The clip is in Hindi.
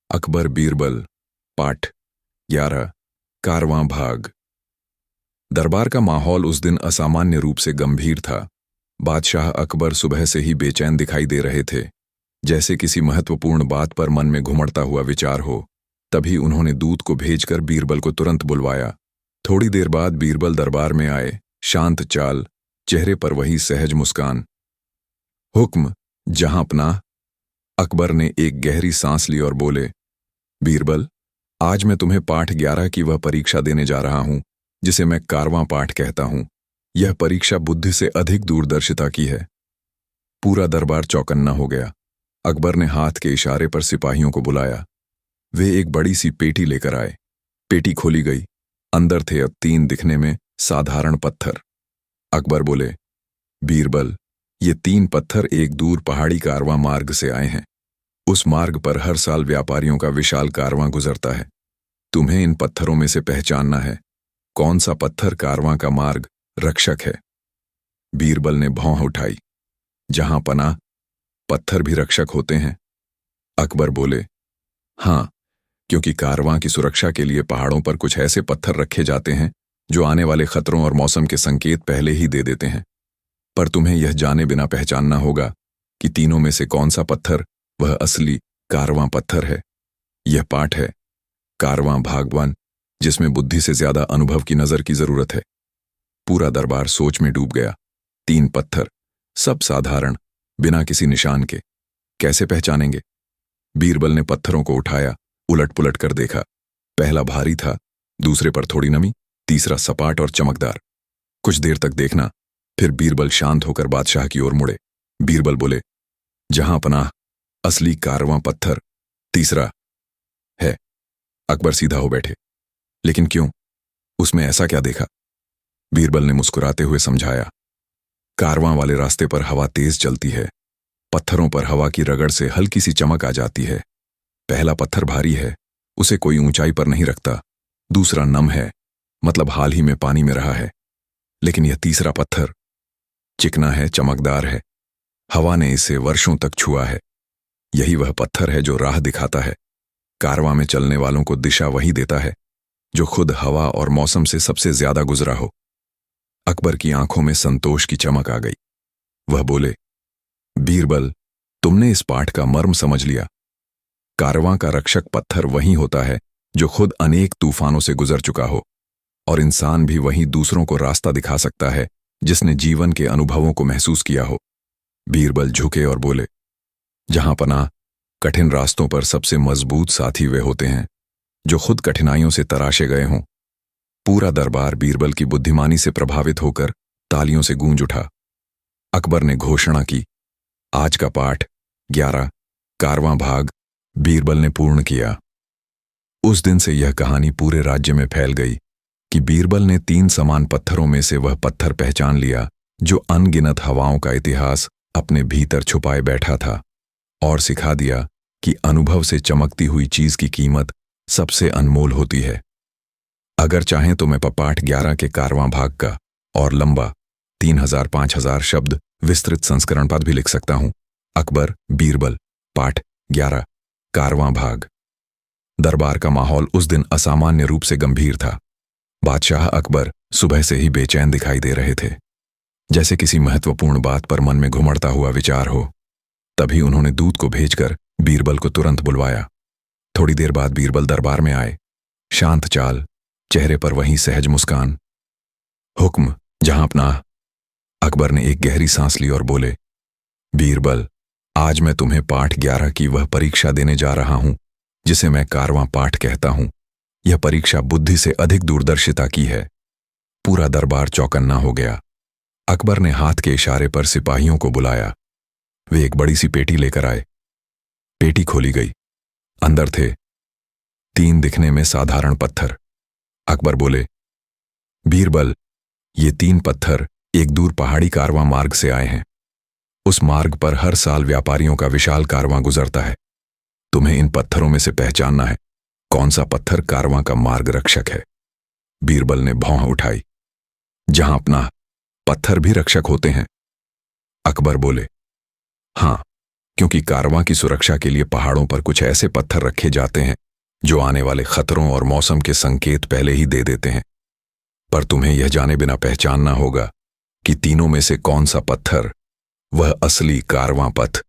अकबर बीरबल पाठ 11 कारवां भाग। दरबार का माहौल उस दिन असामान्य रूप से गंभीर था। बादशाह अकबर सुबह से ही बेचैन दिखाई दे रहे थे, जैसे किसी महत्वपूर्ण बात पर मन में घुमड़ता हुआ विचार हो। तभी उन्होंने दूत को भेजकर बीरबल को तुरंत बुलवाया। थोड़ी देर बाद बीरबल दरबार में आए, शांत चाल, चेहरे पर वही सहज मुस्कान। हुक्म, जहांपनाह। अकबर ने एक गहरी सांस ली और बोले, बीरबल, आज मैं तुम्हें पाठ 11 की वह परीक्षा देने जा रहा हूं जिसे मैं कारवां पाठ कहता हूं। यह परीक्षा बुद्धि से अधिक दूरदर्शिता की है। पूरा दरबार चौकन्ना हो गया। अकबर ने हाथ के इशारे पर सिपाहियों को बुलाया। वे एक बड़ी सी पेटी लेकर आए। पेटी खोली गई। अंदर थे अब 3 दिखने में साधारण पत्थर। अकबर बोले, बीरबल, ये 3 पत्थर एक दूर पहाड़ी कारवां मार्ग से आए हैं। उस मार्ग पर हर साल व्यापारियों का विशाल कारवां गुजरता है। तुम्हें इन पत्थरों में से पहचानना है कौन सा पत्थर कारवां का मार्ग रक्षक है। बीरबल ने भौं उठाई। जहां पनाह, पत्थर भी रक्षक होते हैं। अकबर बोले, हाँ, क्योंकि कारवां की सुरक्षा के लिए पहाड़ों पर कुछ ऐसे पत्थर रखे जाते हैं जो आने वाले खतरों और मौसम के संकेत पहले ही दे देते हैं। पर तुम्हें यह जाने बिना पहचानना होगा कि तीनों में से कौन सा पत्थर वह असली कारवां पत्थर है। यह पाठ है कारवां भाग 1, जिसमें बुद्धि से ज्यादा अनुभव की नजर की जरूरत है। पूरा दरबार सोच में डूब गया। 3 पत्थर, सब साधारण, बिना किसी निशान के। कैसे पहचानेंगे? बीरबल ने पत्थरों को उठाया, उलट पुलट कर देखा। पहला भारी था, दूसरे पर थोड़ी नमी, तीसरा सपाट और चमकदार। कुछ देर तक देखना, फिर बीरबल शांत होकर बादशाह की ओर मुड़े। बीरबल बोले, जहां पनाह, असली कारवां पत्थर तीसरा है। अकबर सीधा हो बैठे। लेकिन क्यों? उसमें ऐसा क्या देखा? बीरबल ने मुस्कुराते हुए समझाया, कारवां वाले रास्ते पर हवा तेज चलती है। पत्थरों पर हवा की रगड़ से हल्की सी चमक आ जाती है। पहला पत्थर भारी है, उसे कोई ऊंचाई पर नहीं रखता। दूसरा नम है, मतलब हाल ही में पानी में रहा है। लेकिन यह तीसरा पत्थर चिकना है, चमकदार है। हवा ने इसे वर्षों तक छुआ है। यही वह पत्थर है जो राह दिखाता है। कारवां में चलने वालों को दिशा वही देता है जो खुद हवा और मौसम से सबसे ज्यादा गुजरा हो। अकबर की आंखों में संतोष की चमक आ गई। वह बोले, बीरबल, तुमने इस पाठ का मर्म समझ लिया। कारवां का रक्षक पत्थर वही होता है जो खुद अनेक तूफानों से गुजर चुका हो, और इंसान भी वही दूसरों को रास्ता दिखा सकता है जिसने जीवन के अनुभवों को महसूस किया हो। बीरबल झुके और बोले, जहां पनाह, कठिन रास्तों पर सबसे मजबूत साथी वे होते हैं जो खुद कठिनाइयों से तराशे गए हों। पूरा दरबार बीरबल की बुद्धिमानी से प्रभावित होकर तालियों से गूंज उठा। अकबर ने घोषणा की, आज का पाठ 11 कारवां भाग बीरबल ने पूर्ण किया। उस दिन से यह कहानी पूरे राज्य में फैल गई कि बीरबल ने 3 समान पत्थरों में से वह पत्थर पहचान लिया जो अनगिनत हवाओं का इतिहास अपने भीतर छुपाए बैठा था, और सिखा दिया कि अनुभव से चमकती हुई चीज की कीमत सबसे अनमोल होती है। अगर चाहें तो मैं पाठ 11 के कारवां भाग का और लंबा 3000-5000 शब्द विस्तृत संस्करण पद भी लिख सकता हूं। अकबर बीरबल पाठ 11 कारवां भाग। दरबार का माहौल उस दिन असामान्य रूप से गंभीर था। बादशाह अकबर सुबह से ही बेचैन दिखाई दे रहे थे, जैसे किसी महत्वपूर्ण बात पर मन में घुमड़ता हुआ विचार हो। तभी उन्होंने दूत को भेजकर बीरबल को तुरंत बुलवाया। थोड़ी देर बाद बीरबल दरबार में आए, शांत चाल, चेहरे पर वही सहज मुस्कान। हुक्म, जहांपनाह। अकबर ने एक गहरी सांस ली और बोले, बीरबल, आज मैं तुम्हें पाठ 11 की वह परीक्षा देने जा रहा हूं जिसे मैं कारवां पाठ कहता हूं। यह परीक्षा बुद्धि से अधिक दूरदर्शिता की है। पूरा दरबार चौकन्ना हो गया। अकबर ने हाथ के इशारे पर सिपाहियों को बुलाया। वे एक बड़ी सी पेटी लेकर आए। पेटी खोली गई। अंदर थे 3 दिखने में साधारण पत्थर। अकबर बोले, बीरबल, ये 3 पत्थर एक दूर पहाड़ी कारवां मार्ग से आए हैं। उस मार्ग पर हर साल व्यापारियों का विशाल कारवां गुजरता है। तुम्हें इन पत्थरों में से पहचानना है कौन सा पत्थर कारवां का मार्ग रक्षक है। बीरबल ने भौं उठाई। जहांपनाह, पत्थर भी रक्षक होते हैं। अकबर बोले, हाँ, क्योंकि कारवां की सुरक्षा के लिए पहाड़ों पर कुछ ऐसे पत्थर रखे जाते हैं जो आने वाले खतरों और मौसम के संकेत पहले ही दे देते हैं। पर तुम्हें यह जाने बिना पहचानना होगा कि तीनों में से कौन सा पत्थर वह असली कारवां पथ